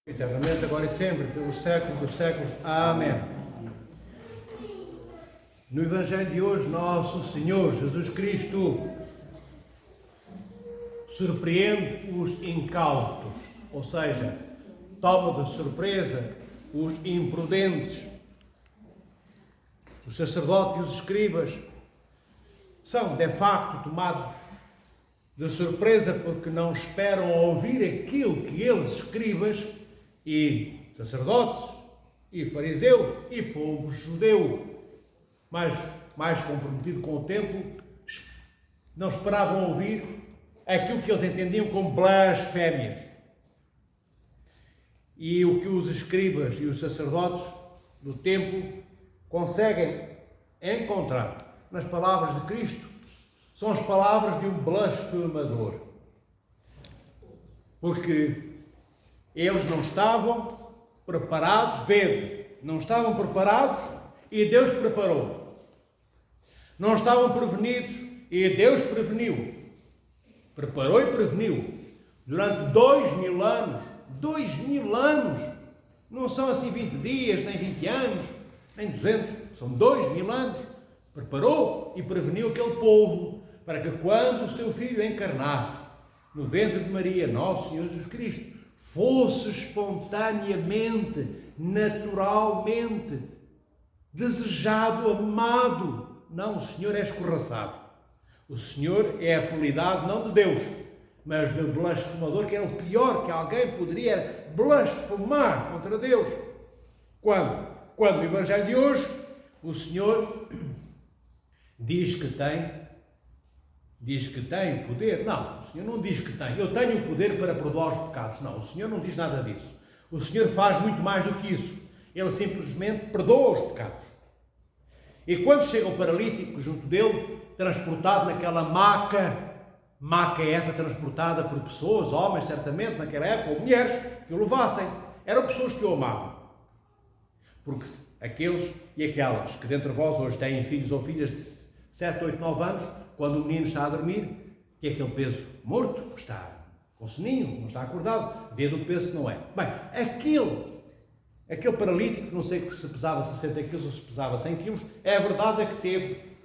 eternamente, agora e sempre, pelos séculos dos séculos. Amém. No Evangelho de hoje, nosso Senhor Jesus Cristo surpreende os incautos, ou seja, toma de surpresa os imprudentes. Os sacerdotes e os escribas são, de facto, tomados de surpresa porque não esperam ouvir aquilo que eles, escribas e sacerdotes e fariseus e povo judeu, mais comprometido com o tempo, não esperavam ouvir aquilo que eles entendiam como blasfémias. E o que os escribas e os sacerdotes do tempo conseguem encontrar nas palavras de Cristo são as palavras de um blasfemador. Porque eles não estavam preparados, não estavam preparados e Deus preparou. Não estavam prevenidos e Deus preveniu. Preparou e preveniu. Durante 2000 anos, 2000 anos, não são assim 20 dias, nem 20 anos, nem 200, são 2000 anos. Preparou e preveniu aquele povo para que quando o seu Filho encarnasse no ventre de Maria, nosso Senhor Jesus Cristo, fosse espontaneamente, naturalmente, desejado, amado. Não, o Senhor é escorraçado. O Senhor é apelidado não de Deus, mas de blasfemador, que era o pior que alguém poderia blasfemar contra Deus. Quando no Evangelho de hoje, o Senhor diz que tem poder. Não, o Senhor não diz que tem. Eu tenho o poder para perdoar os pecados. Não, o Senhor não diz nada disso. O Senhor faz muito mais do que isso. Ele simplesmente perdoa os pecados. E quando chega o paralítico junto dele, transportado naquela maca essa transportada por pessoas, homens certamente naquela época, ou mulheres, que o levassem, eram pessoas que o amavam. Porque aqueles e aquelas que dentre vós hoje têm filhos ou filhas de 7, 8, 9 anos, quando o menino está a dormir, que é aquele peso morto, que está com soninho, não está acordado, vê do peso que não é. Bem, aquele paralítico, não sei se pesava 60 quilos ou se pesava 100 quilos, é verdade que teve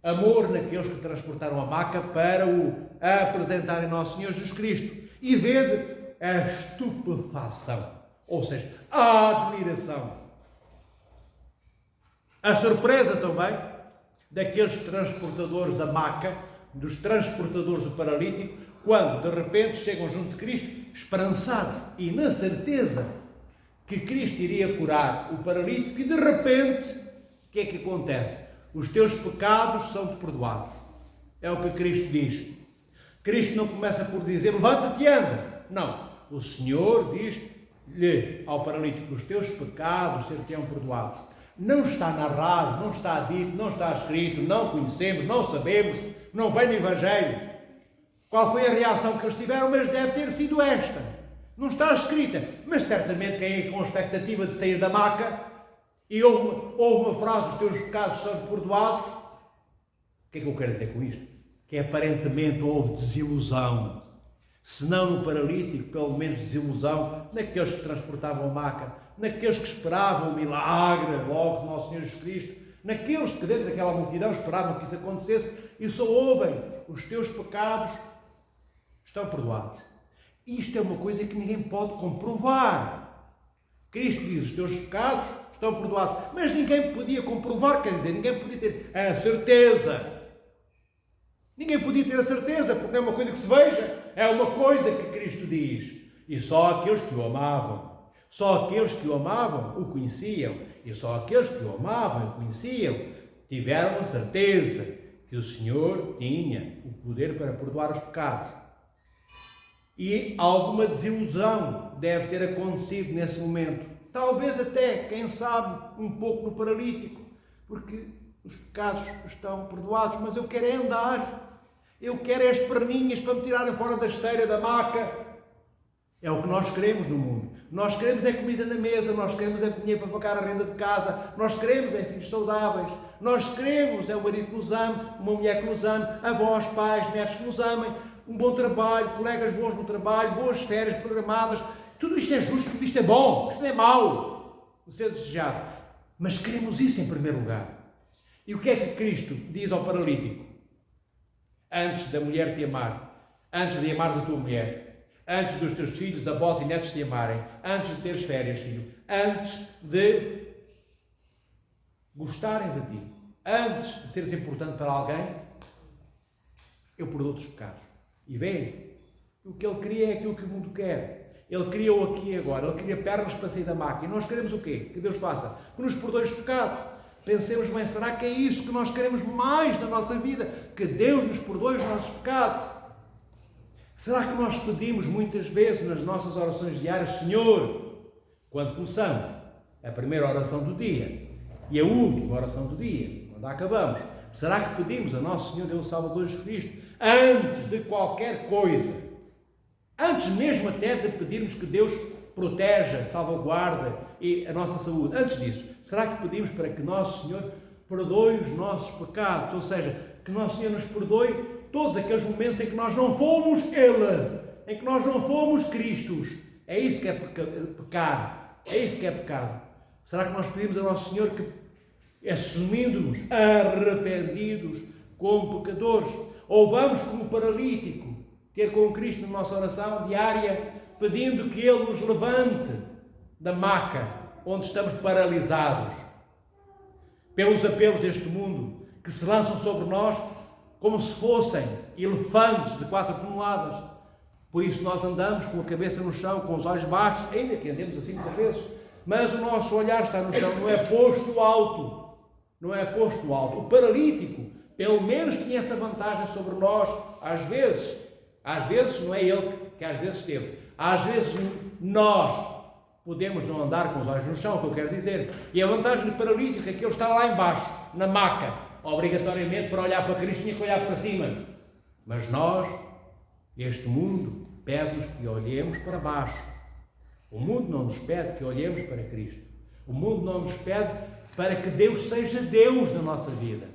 amor naqueles que transportaram a maca para o apresentarem Nosso Senhor Jesus Cristo. E vede a estupefação, ou seja, a admiração, a surpresa também daqueles transportadores da maca, dos transportadores do paralítico, quando de repente chegam junto de Cristo, esperançados e na certeza que Cristo iria curar o paralítico, e de repente, o que é que acontece? Os teus pecados são-te perdoados. É o que Cristo diz. Cristo não começa por dizer, levanta-te e anda. Não. O Senhor diz-lhe ao paralítico, os teus pecados ser-te-ão perdoados. Não está narrado, não está dito, não está escrito, não conhecemos, não sabemos, não vem no Evangelho qual foi a reação que eles tiveram, mas deve ter sido esta. Não está escrita, mas certamente quem é com a expectativa de sair da maca e ouve uma frase, os teus pecados são perdoados. O que é que eu quero dizer com isto? Que aparentemente houve desilusão. Se não no paralítico, pelo menos desilusão naqueles que transportavam a maca, naqueles que esperavam o milagre logo do nosso Senhor Jesus Cristo, naqueles que dentro daquela multidão esperavam que isso acontecesse e só ouvem, os teus pecados estão perdoados. Isto é uma coisa que ninguém pode comprovar. Cristo diz, os teus pecados estão perdoados, mas ninguém podia comprovar, quer dizer, ninguém podia ter a certeza. Ninguém podia ter a certeza, porque não é uma coisa que se veja, é uma coisa que Cristo diz. E só aqueles que o amavam, o conheciam, e só aqueles que o amavam e o conheciam, tiveram a certeza que o Senhor tinha o poder para perdoar os pecados. E alguma desilusão deve ter acontecido nesse momento. Talvez até, quem sabe, um pouco no paralítico, porque os pecados estão perdoados, mas eu quero é andar, eu quero as perninhas para me tirarem fora da esteira, da maca. É o que nós queremos no mundo. Nós queremos é comida na mesa, nós queremos é dinheiro para pagar a renda de casa, nós queremos é filhos saudáveis, nós queremos é um marido que nos ame, uma mulher que nos ame, avós, pais, netos que nos amem, um bom trabalho, colegas bons no trabalho, boas férias programadas. Tudo isto é justo, tudo isto é bom, isto não é mau, o ser desejado. Mas queremos isso em primeiro lugar. E o que é que Cristo diz ao paralítico? Antes da mulher te amar, antes de amares a tua mulher, antes dos teus filhos, avós e netos te amarem, antes de teres férias, filho, antes de gostarem de ti, antes de seres importante para alguém, eu perdoo-te os pecados. E vê, o que ele queria é aquilo que o mundo quer. Ele criou aqui e agora, ele queria pernas para sair da maca. E nós queremos o quê? Que Deus faça? Que nos perdoe os pecados. Pensemos bem, será que é isso que nós queremos mais na nossa vida? Que Deus nos perdoe os nossos pecados? Será que nós pedimos muitas vezes nas nossas orações diárias, Senhor, quando começamos a primeira oração do dia e a última oração do dia, quando acabamos, será que pedimos a nosso Senhor Deus Salvador Jesus Cristo, antes de qualquer coisa, antes mesmo até de pedirmos que Deus proteja, salvaguarda a nossa saúde, antes disso, será que pedimos para que nosso Senhor perdoe os nossos pecados, ou seja, que nosso Senhor nos perdoe todos aqueles momentos em que nós não fomos Ele, em que nós não fomos Cristos? É isso que é pecado, é isso que é pecado. Será que nós pedimos a nosso Senhor que, assumindo-nos arrependidos como pecadores, ou vamos como paralítico ter com Cristo na nossa oração diária, pedindo que Ele nos levante da maca onde estamos paralisados pelos apelos deste mundo que se lançam sobre nós como se fossem elefantes de 4 toneladas. Por isso nós andamos com a cabeça no chão, com os olhos baixos, ainda que andemos assim muitas vezes, mas o nosso olhar está no chão, não é posto alto. Não é posto alto. O paralítico, pelo menos, tinha essa vantagem sobre nós, às vezes não é ele que às vezes teve, às vezes nós podemos não andar com os olhos no chão, o que eu quero dizer. E a vantagem do paralítico é que ele está lá embaixo, na maca, obrigatoriamente para olhar para Cristo tinha que olhar para cima. Mas nós, este mundo, pede-nos que olhemos para baixo. O mundo não nos pede que olhemos para Cristo. O mundo não nos pede para que Deus seja Deus na nossa vida.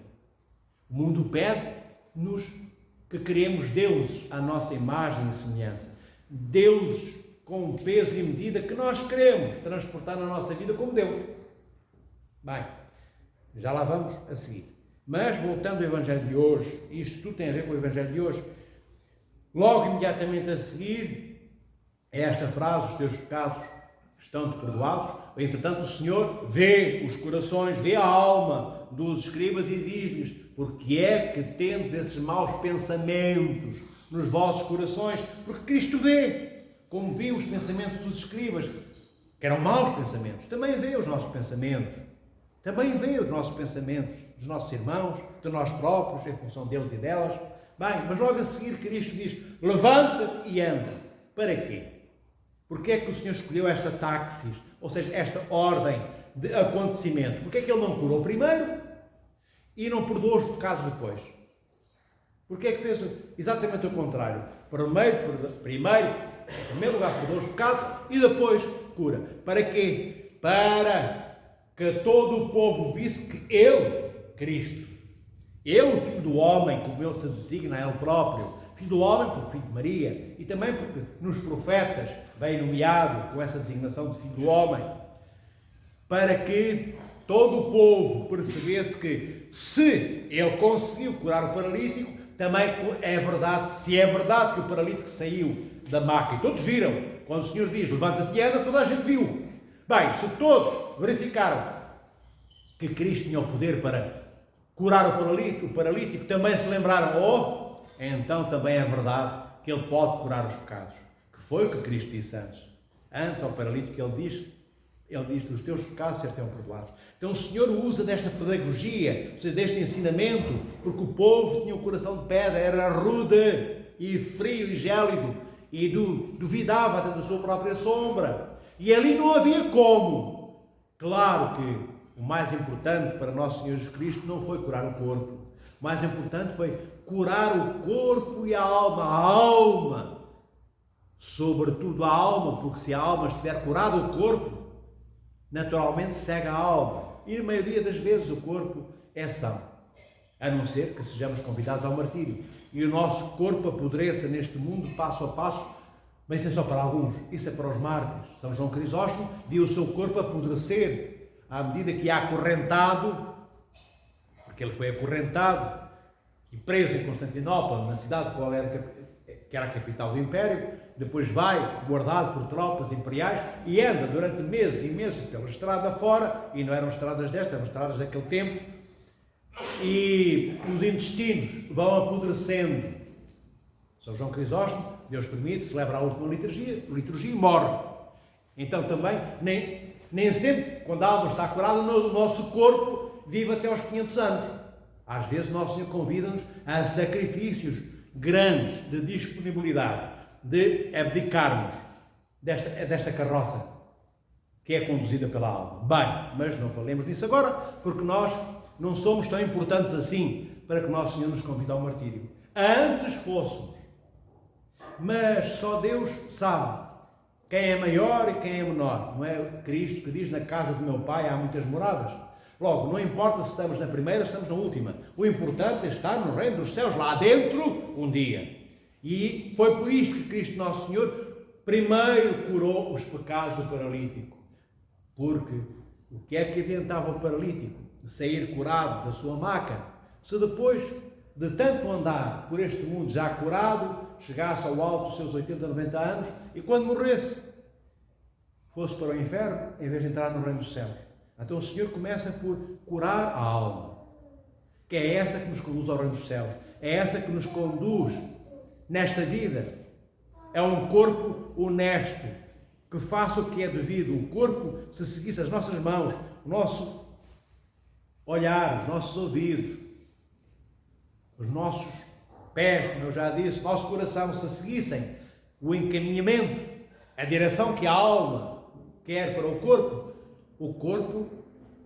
O mundo pede-nos que criemos deuses à nossa imagem e semelhança. Deuses com o peso e medida que nós queremos transportar na nossa vida como Deus. Bem, já lá vamos a seguir. Mas, voltando ao Evangelho de hoje, isto tudo tem a ver com o Evangelho de hoje, logo imediatamente a seguir, é esta frase: os teus pecados estão-te perdoados. Entretanto, o Senhor vê os corações, vê a alma dos escribas e diz-lhes: porque é que tendes esses maus pensamentos nos vossos corações? Porque Cristo vê, como viu os pensamentos dos escribas, que eram maus pensamentos, também vê os nossos pensamentos, também vê os nossos pensamentos dos nossos irmãos, de nós próprios, em função deles e delas. Bem, mas logo a seguir Cristo diz: levanta-te e anda. Para quê? Porque é que o Senhor escolheu esta táxis, ou seja, esta ordem de acontecimentos? Porque é que Ele não curou primeiro e não perdoou os pecados depois? Porque é que fez exatamente o contrário? Primeiro, em primeiro lugar, perdoou os pecados e depois cura. Para quê? Para que todo o povo visse que Ele, Cristo, Ele, o Filho do Homem, como Ele se designa a Ele próprio, Filho do Homem por Filho de Maria, e também porque nos profetas vem nomeado com essa designação de Filho do Homem, para que todo o povo percebesse que se Ele conseguiu curar o paralítico, também é verdade, se é verdade que o paralítico saiu da maca, e todos viram, quando o Senhor diz: levanta-te e anda, toda a gente viu. Bem, se todos verificaram que Cristo tinha o poder para curar o paralítico, também se lembraram: então também é verdade que Ele pode curar os pecados. Que foi o que Cristo disse antes. Antes ao paralítico Ele diz: os teus pecados serão perdoados. Então o Senhor usa desta pedagogia, ou seja, deste ensinamento, porque o povo tinha um coração de pedra, era rude e frio e gélido, e duvidava até da sua própria sombra. E ali não havia como. Claro que o mais importante para nosso Senhor Jesus Cristo não foi curar o corpo. O mais importante foi curar o corpo e a alma. A alma, sobretudo a alma, porque se a alma estiver curada, o corpo naturalmente segue a alma. E na maioria das vezes o corpo é são, a não ser que sejamos convidados ao martírio. E o nosso corpo apodreça neste mundo passo a passo, Mas isso é só para alguns, isso é para os mártires. São João Crisóstomo viu o seu corpo apodrecer à medida que é acorrentado, porque ele foi acorrentado e preso em Constantinopla, na cidade que era a capital do Império, depois vai guardado por tropas imperiais e anda durante meses e meses pela estrada fora, e não eram estradas destas, eram estradas daquele tempo, e os intestinos vão apodrecendo. São João Crisóstomo, Deus permite, celebra a última liturgia e morre. Então também, nem sempre, quando a alma está curada, o nosso corpo vive até aos 500 anos. Às vezes Nosso Senhor convida-nos a sacrifícios grandes de disponibilidade, de abdicarmos desta carroça que é conduzida pela alma. Bem, mas não falemos nisso agora, porque nós não somos tão importantes assim para que Nosso Senhor nos convide ao martírio. Antes fôssemos. Mas só Deus sabe quem é maior e quem é menor. Não é Cristo que diz: na casa do meu Pai há muitas moradas. Logo, não importa se estamos na primeira ou se estamos na última. O importante é estar no reino dos céus, lá dentro, um dia. E foi por isto que Cristo Nosso Senhor primeiro curou os pecados do paralítico. Porque o que é que adiantava o paralítico de sair curado da sua maca, se depois de tanto andar por este mundo já curado, chegasse ao alto dos seus 80, 90 anos e quando morresse, fosse para o inferno em vez de entrar no reino dos céus? Então o Senhor começa por curar a alma, que é essa que nos conduz ao reino dos céus, é essa que nos conduz nesta vida. É um corpo honesto, que faça o que é devido. Um corpo, se seguisse as nossas mãos, o nosso olhar, os nossos ouvidos, os nossos pés, como eu já disse, o nosso coração, se seguissem o encaminhamento, a direção que a alma quer para o corpo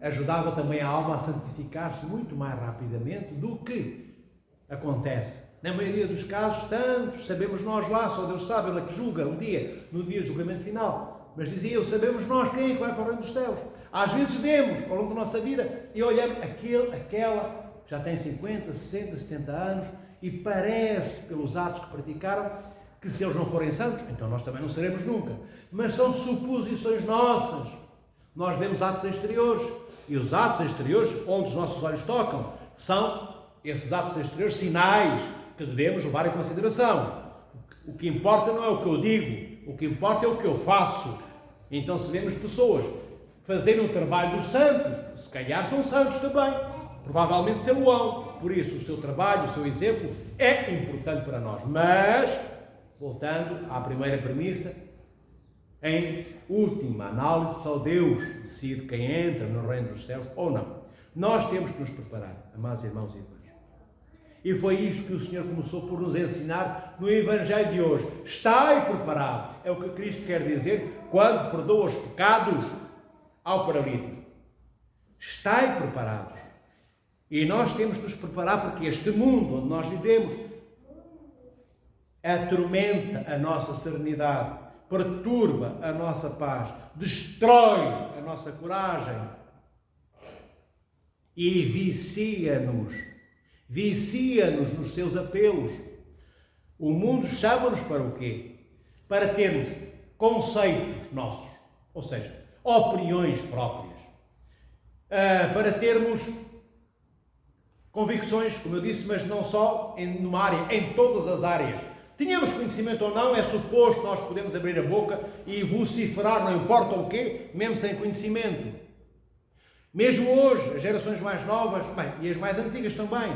ajudava também a alma a santificar-se muito mais rapidamente do que acontece. Na maioria dos casos, tantos, sabemos nós lá, só Deus sabe, Ele é que julga um dia, no dia do julgamento final. Mas dizia eu, sabemos nós quem é que vai para o reino dos céus. Às vezes vemos, ao longo da nossa vida, e olhamos aquela que já tem 50, 60, 70 anos, e parece, pelos atos que praticaram, que se eles não forem santos, então nós também não seremos nunca. Mas são suposições nossas. Nós vemos atos exteriores, e os atos exteriores, onde os nossos olhos tocam, são esses atos exteriores sinais que devemos levar em consideração. O que importa não é o que eu digo, o que importa é o que eu faço. Então, se vemos pessoas fazerem o trabalho dos santos, se calhar são santos também, provavelmente sê-lo-ão. Por isso, o seu trabalho, o seu exemplo é importante para nós. Mas, voltando à primeira premissa, em última análise, só Deus decide quem entra no reino dos céus ou não. Nós temos que nos preparar, amados irmãos e irmãs. E foi isto que o Senhor começou por nos ensinar no Evangelho de hoje. Estai preparados. É o que Cristo quer dizer quando perdoa os pecados ao paralítico. Estai preparados. E nós temos que nos preparar porque este mundo onde nós vivemos atormenta a nossa serenidade, perturba a nossa paz, destrói a nossa coragem e vicia-nos nos seus apelos. O mundo chama-nos para o quê? Para termos conceitos nossos, ou seja, opiniões próprias, para termos convicções, como eu disse, mas não só numa área, em todas as áreas. Tenhamos conhecimento ou não, é suposto nós podemos abrir a boca e vociferar, não importa o quê, mesmo sem conhecimento. Mesmo hoje, as gerações mais novas, e as mais antigas também,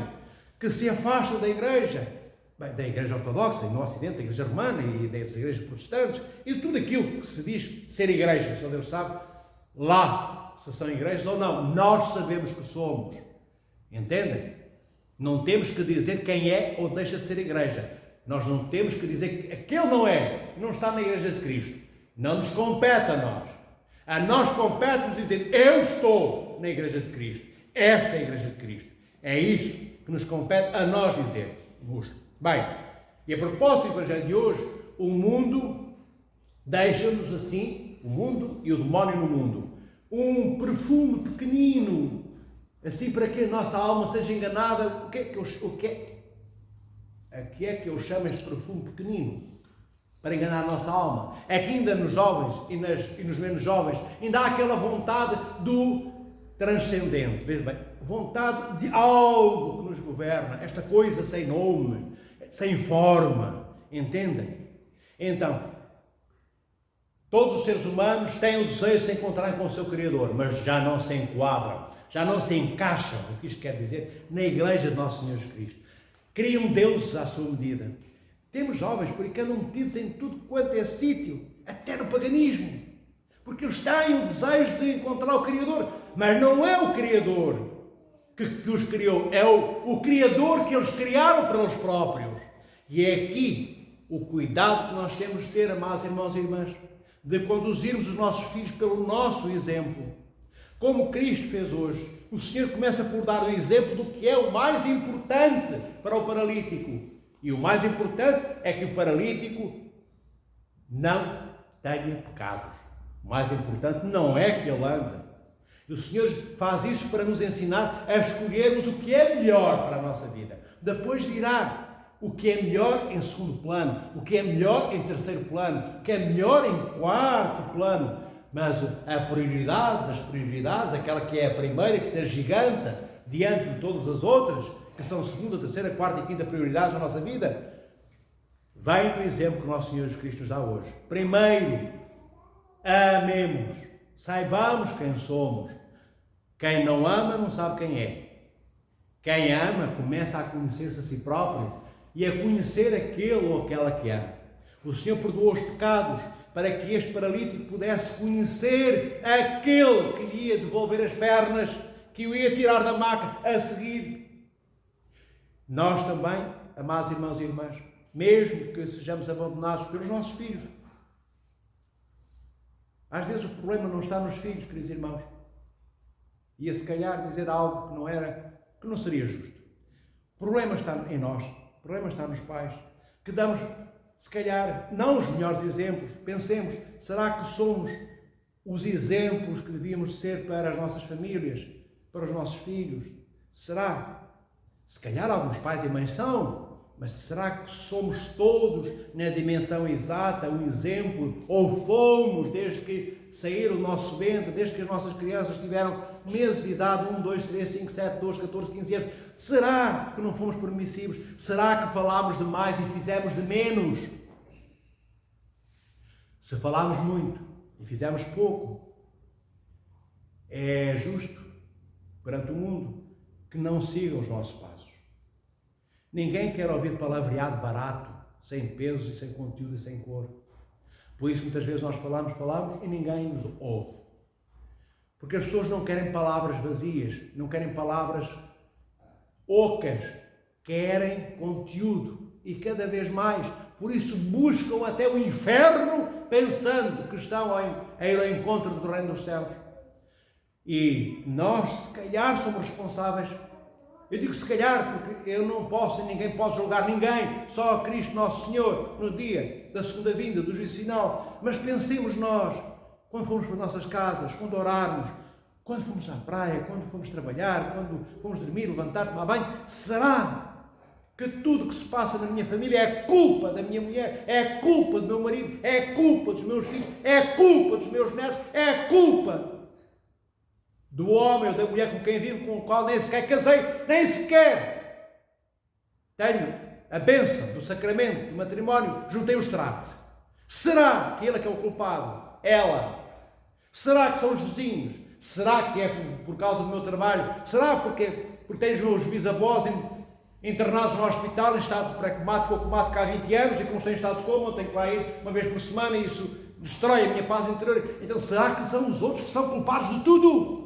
que se afastam da Igreja, da Igreja Ortodoxa, e no Ocidente, da Igreja Romana e das Igrejas Protestantes, e de tudo aquilo que se diz ser Igreja, só Deus sabe lá se são igrejas ou não. Nós sabemos que somos. Entendem? Não temos que dizer quem é ou deixa de ser igreja. Nós não temos que dizer que aquele não é, não está na igreja de Cristo. Não nos compete a nós. A nós compete-nos dizer, eu estou na igreja de Cristo. Esta é a igreja de Cristo. É isso que nos compete a nós dizermos. Bem, e a propósito do Evangelho de hoje, o mundo deixa-nos assim, o mundo e o demónio no mundo, um perfume pequenino, assim para que a nossa alma seja enganada. A que é que eu chamo este perfume pequenino? para enganar a nossa alma. É que ainda nos jovens e nos menos jovens, ainda há aquela vontade do transcendente. Veja bem, vontade de algo que nos governa, esta coisa sem nome, sem forma, entendem? Então, todos os seres humanos têm o desejo de se encontrarem com o seu Criador, mas já não se enquadram, já não se encaixam, o que isto quer dizer, na Igreja de Nosso Senhor Jesus Cristo. Criam deuses à sua medida. Temos jovens por aí que andam metidos em tudo quanto é sítio, até no paganismo, porque eles têm o desejo de encontrar o Criador, mas não é o Criador que os criou, é o Criador que eles criaram para eles próprios. E é aqui o cuidado que nós temos de ter, amados irmãos e irmãs, de conduzirmos os nossos filhos pelo nosso exemplo. Como Cristo fez hoje, o Senhor começa por dar o exemplo do que é o mais importante para o paralítico. E o mais importante é que o paralítico não tenha pecados. O mais importante não é que ele ande. E o Senhor faz isso para nos ensinar a escolhermos o que é melhor para a nossa vida. Depois virá o que é melhor em segundo plano, o que é melhor em terceiro plano, o que é melhor em quarto plano. Mas a prioridade das prioridades, aquela que é a primeira, que ser gigante diante de todas as outras, que são segunda, terceira, quarta e quinta prioridades da nossa vida, vem do exemplo que o nosso Senhor Jesus Cristo nos dá hoje. Primeiro, amemos, saibamos quem somos. Quem não ama não sabe quem é. Quem ama começa a conhecer-se a si próprio e a conhecer aquele ou aquela que ama. O Senhor perdoou os pecados para que este paralítico pudesse conhecer aquele que lhe ia devolver as pernas, que o ia tirar da maca a seguir. Nós também, amados irmãos e irmãs, mesmo que sejamos abandonados pelos nossos filhos, às vezes o problema não está nos filhos, queridos irmãos. Ia se calhar dizer algo que não seria justo. O problema está em nós, o problema está nos pais, que damos, se calhar, não os melhores exemplos. Pensemos, será que somos os exemplos que devíamos ser para as nossas famílias, para os nossos filhos? Será? Se calhar alguns pais e mães são, mas será que somos todos na dimensão exata, um exemplo? Ou fomos, desde que saíram do nosso ventre, desde que as nossas crianças tiveram meses de idade, 1, 2, 3, 5, 7, 12, 14, 15 anos, será que não fomos permissivos? Será que falámos demais e fizemos de menos? Se falámos muito e fizemos pouco, é justo perante o mundo que não sigam os nossos passos. Ninguém quer ouvir palavreado barato, sem peso e sem conteúdo e sem cor. Por isso muitas vezes nós falamos e ninguém nos ouve. Porque as pessoas não querem palavras vazias, não querem palavras ocas, querem conteúdo e cada vez mais. Por isso buscam até o inferno pensando que estão a ir ao encontro do reino dos céus. E nós, se calhar, somos responsáveis. Eu digo se calhar porque eu não posso, ninguém pode julgar ninguém, só Cristo Nosso Senhor, no dia da segunda vinda, do juízo final. Mas pensemos nós, quando fomos para as nossas casas, quando orarmos, quando fomos à praia, quando fomos trabalhar, quando fomos dormir, levantar, tomar banho, será que tudo que se passa na minha família é culpa da minha mulher, é culpa do meu marido, é culpa dos meus filhos, é culpa dos meus netos, é culpa do homem ou da mulher com quem vivo, com o qual nem sequer casei, nem sequer tenho a bênção do sacramento do matrimónio, juntei os trapos. Será que ele é que é o culpado? Ela? Será que são os vizinhos? Será que é por causa do meu trabalho? Será porque tenho os meus bisavós internados no hospital em estado de pré-comático ou comático há 20 anos e que não estão em estado de coma, eu tenho que lá ir uma vez por semana e isso destrói a minha paz interior? Então será que são os outros que são culpados de tudo?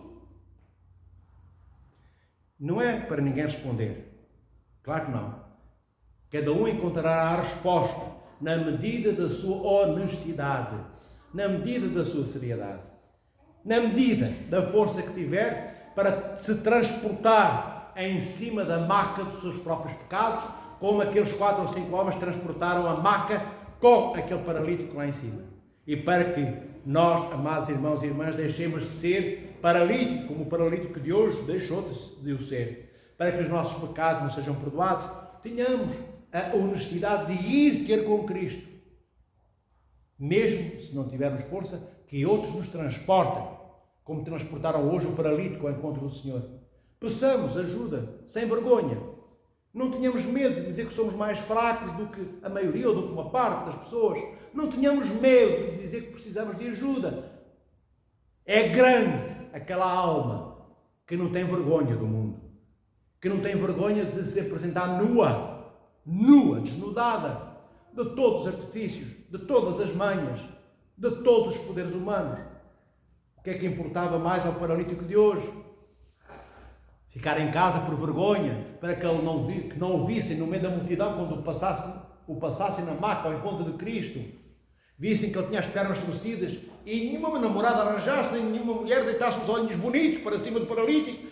Não é para ninguém responder. Claro que não. Cada um encontrará a resposta na medida da sua honestidade, na medida da sua seriedade, na medida da força que tiver para se transportar em cima da maca dos seus próprios pecados, como aqueles 4 ou 5 homens transportaram a maca com aquele paralítico lá em cima. E para que nós, amados irmãos e irmãs, deixemos de ser paralítico, como o paralítico de hoje deixou de o ser, para que os nossos pecados não sejam perdoados, tenhamos a honestidade de ir ter com Cristo mesmo se não tivermos força, que outros nos transportem, como transportaram hoje o paralítico ao encontro do Senhor. Peçamos ajuda, sem vergonha. Não tenhamos medo de dizer que somos mais fracos do que a maioria ou do que uma parte das pessoas. Não tenhamos medo de dizer que precisamos de ajuda. É grande aquela alma que não tem vergonha do mundo, que não tem vergonha de se apresentar nua, desnudada, de todos os artifícios, de todas as manhas, de todos os poderes humanos. O que é que importava mais ao paralítico de hoje? Ficar em casa por vergonha, para que ele não o vissem no meio da multidão quando o passassem na maca ao encontro de Cristo, vissem que ele tinha as pernas torcidas e nenhuma namorada arranjasse, nem nenhuma mulher deitasse os olhinhos bonitos para cima do paralítico.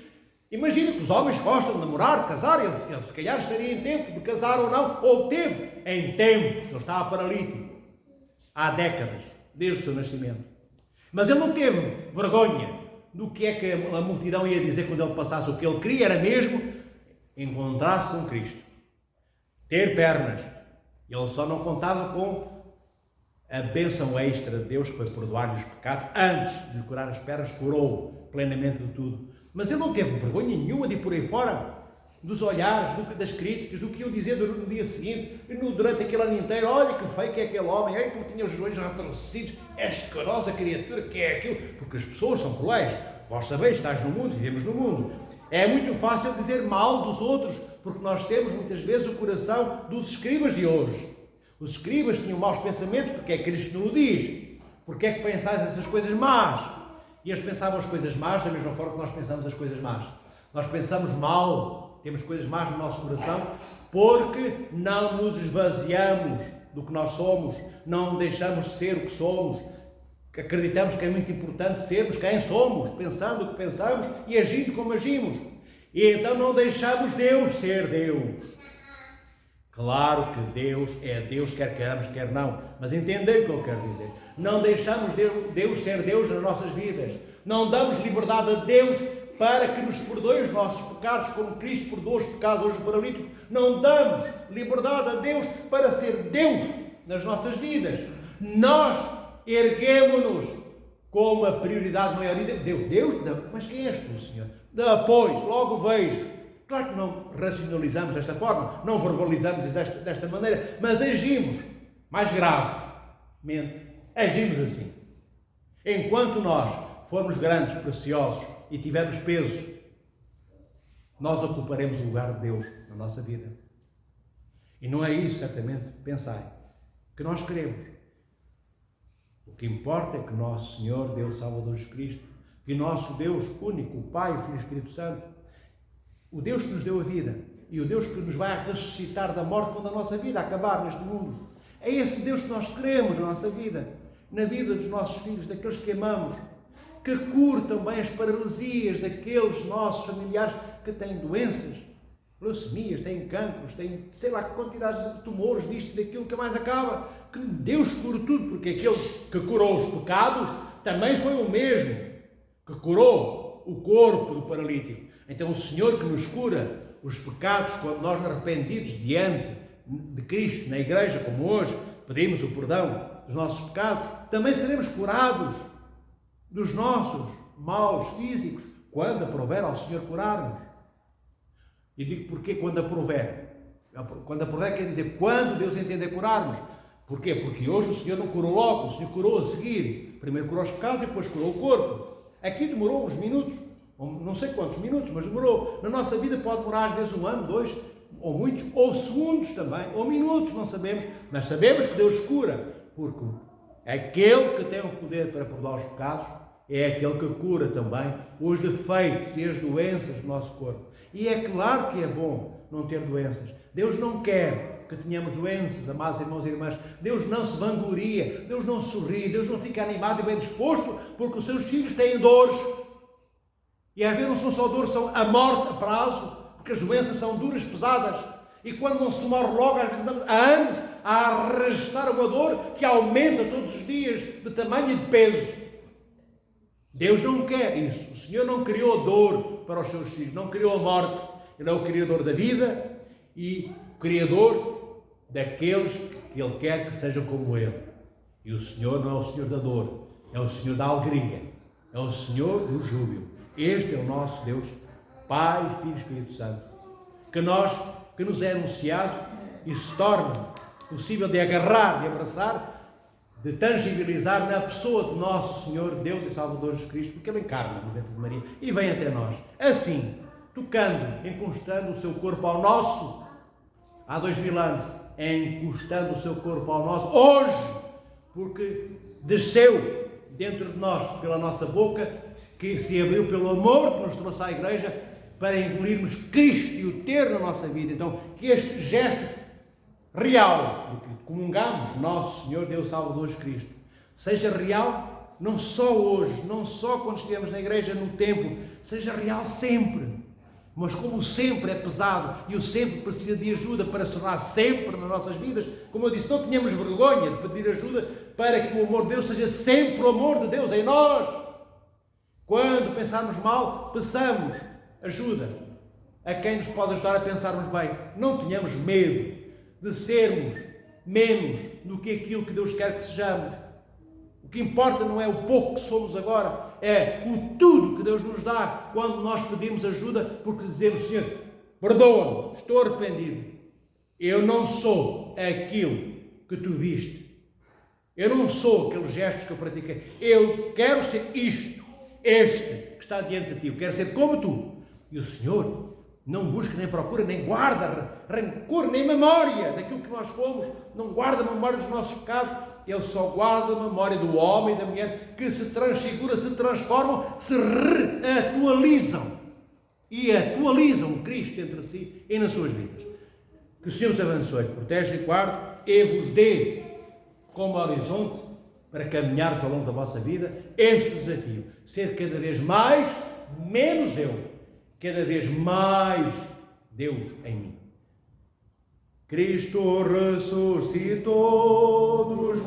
Imagina que os homens gostam de namorar, de casar, ele se calhar estaria em tempo de casar ou não, ou teve em tempo, ele estava paralítico há décadas, desde o seu nascimento. Mas ele não teve vergonha do que é que a multidão ia dizer quando ele passasse. O que ele queria era mesmo encontrar-se com Cristo, ter pernas. Ele só não contava com a bênção extra de Deus, que foi perdoar-lhe os pecados. Antes de lhe curar as pernas, curou plenamente de tudo. Mas ele não teve vergonha nenhuma de ir por aí fora dos olhares, das críticas, do que iam dizer no dia seguinte, durante aquele ano inteiro. Olha que feio que é aquele homem, olha como tinha os joelhos retorcidos, é escarosa criatura que é aquilo, porque as pessoas são cruéis. Vós sabeis, estás no mundo, vivemos no mundo. É muito fácil dizer mal dos outros, porque nós temos muitas vezes o coração dos escribas de hoje. Os escribas tinham maus pensamentos, porque é que Cristo não o diz. Porque é que pensais essas coisas más? E eles pensavam as coisas más da mesma forma que nós pensamos as coisas más. Nós pensamos mal, temos coisas más no nosso coração, porque não nos esvaziamos do que nós somos, não deixamos de ser o que somos, acreditamos que é muito importante sermos quem somos, pensando o que pensamos e agindo como agimos. E então não deixamos Deus ser Deus. Claro que Deus é Deus, quer queiramos, quer não, mas entendem o que eu quero dizer. Não deixamos Deus ser Deus nas nossas vidas. Não damos liberdade a Deus para que nos perdoe os nossos pecados, como Cristo perdoou os pecados hoje do paralítico. Não damos liberdade a Deus para ser Deus nas nossas vidas. Nós erguemos-nos como a prioridade maior. Deus, mas quem és tu, Senhor? Pois, logo vejo. Claro que não racionalizamos desta forma, não verbalizamos desta maneira, mas agimos mais gravemente. Agimos assim. Enquanto nós formos grandes, preciosos e tivermos peso, nós ocuparemos o lugar de Deus na nossa vida. E não é isso, certamente, pensai, que nós queremos. O que importa é que nosso Senhor, Deus Salvador Jesus Cristo, que nosso Deus único, o Pai, o Filho e o Espírito Santo, o Deus que nos deu a vida e o Deus que nos vai ressuscitar da morte quando a nossa vida acabar neste mundo, é esse Deus que nós queremos na nossa vida, na vida dos nossos filhos, daqueles que amamos, que cure também as paralisias daqueles nossos familiares que têm doenças, leucemias, têm cancros, têm sei lá que quantidades de tumores, disto e daquilo que mais acaba. Que Deus cure tudo, porque aquele que curou os pecados também foi o mesmo que curou o corpo do paralítico. Então o Senhor que nos cura os pecados, quando nós arrependidos diante de Cristo na igreja, como hoje, pedimos o perdão dos nossos pecados, também seremos curados dos nossos maus físicos, quando aprouver ao Senhor curar-nos. E digo porquê quando aprouver? Quando aprouver quer dizer quando Deus entender curar-nos. Porquê? Porque hoje o Senhor não curou logo, o Senhor curou a seguir. Primeiro curou os pecados e depois curou o corpo. Aqui demorou uns minutos, não sei quantos minutos, mas demorou. Na nossa vida pode demorar às vezes 1 ano, 2, ou muitos, ou segundos também, ou minutos, não sabemos. Mas sabemos que Deus cura, porque aquele que tem o poder para perdoar os pecados é aquele que cura também os defeitos e as doenças do nosso corpo. E é claro que é bom não ter doenças. Deus não quer que tenhamos doenças, amados irmãos e irmãs. Deus não se vangloria, Deus não sorri, Deus não fica animado e bem disposto porque os seus filhos têm dores. E às vezes não são só dores, são a morte a prazo, porque as doenças são duras, pesadas. E quando não se morre logo, às vezes andamos há anos a arrastar uma dor que aumenta todos os dias de tamanho e de peso. Deus não quer isso. O Senhor não criou dor para os seus filhos, não criou a morte. Ele é o Criador da vida e o Criador daqueles que Ele quer que sejam como Ele. E o Senhor não é o Senhor da dor, é o Senhor da alegria, é o Senhor do júbilo. Este é o nosso Deus, Pai, Filho e Espírito Santo, que nos é anunciado e se torna possível de agarrar, de abraçar, de tangibilizar na pessoa do nosso Senhor, Deus e Salvador Jesus Cristo, porque Ele encarna no ventre de Maria e vem até nós. Assim, tocando, encostando o seu corpo ao nosso, há 2000 anos, encostando o seu corpo ao nosso, hoje, porque desceu dentro de nós, pela nossa boca, que se abriu pelo amor que nos trouxe à Igreja, para engolirmos Cristo e o ter na nossa vida. Então, que este gesto real, porque comungamos nosso Senhor Deus Salvador Jesus Cristo, seja real não só hoje, não só quando estivemos na igreja no templo, seja real sempre. Mas como o sempre é pesado e o sempre precisa de ajuda para se tornar sempre nas nossas vidas, como eu disse, não tenhamos vergonha de pedir ajuda para que o amor de Deus seja sempre o amor de Deus em nós. Quando pensarmos mal, peçamos ajuda a quem nos pode ajudar a pensarmos bem. Não tenhamos medo de sermos menos do que aquilo que Deus quer que sejamos. O que importa não é o pouco que somos agora, é o tudo que Deus nos dá quando nós pedimos ajuda, porque dizemos: Senhor, perdoa-me, estou arrependido. Eu não sou aquilo que tu viste. Eu não sou aqueles gestos que eu pratiquei. Eu quero ser isto, este que está diante de ti. Eu quero ser como tu. E o Senhor não busca, nem procura, nem guarda rancor, nem memória daquilo que nós fomos, não guarda memória dos nossos pecados. Ele só guarda a memória do homem e da mulher que se transfiguram, se transformam, se reatualizam e atualizam Cristo entre si e nas suas vidas. Que o Senhor os abençoe, protege e guarde e vos dê como horizonte para caminharmos ao longo da vossa vida este desafio: ser cada vez mais, menos eu, cada vez mais Deus em mim. Cristo ressuscitou dos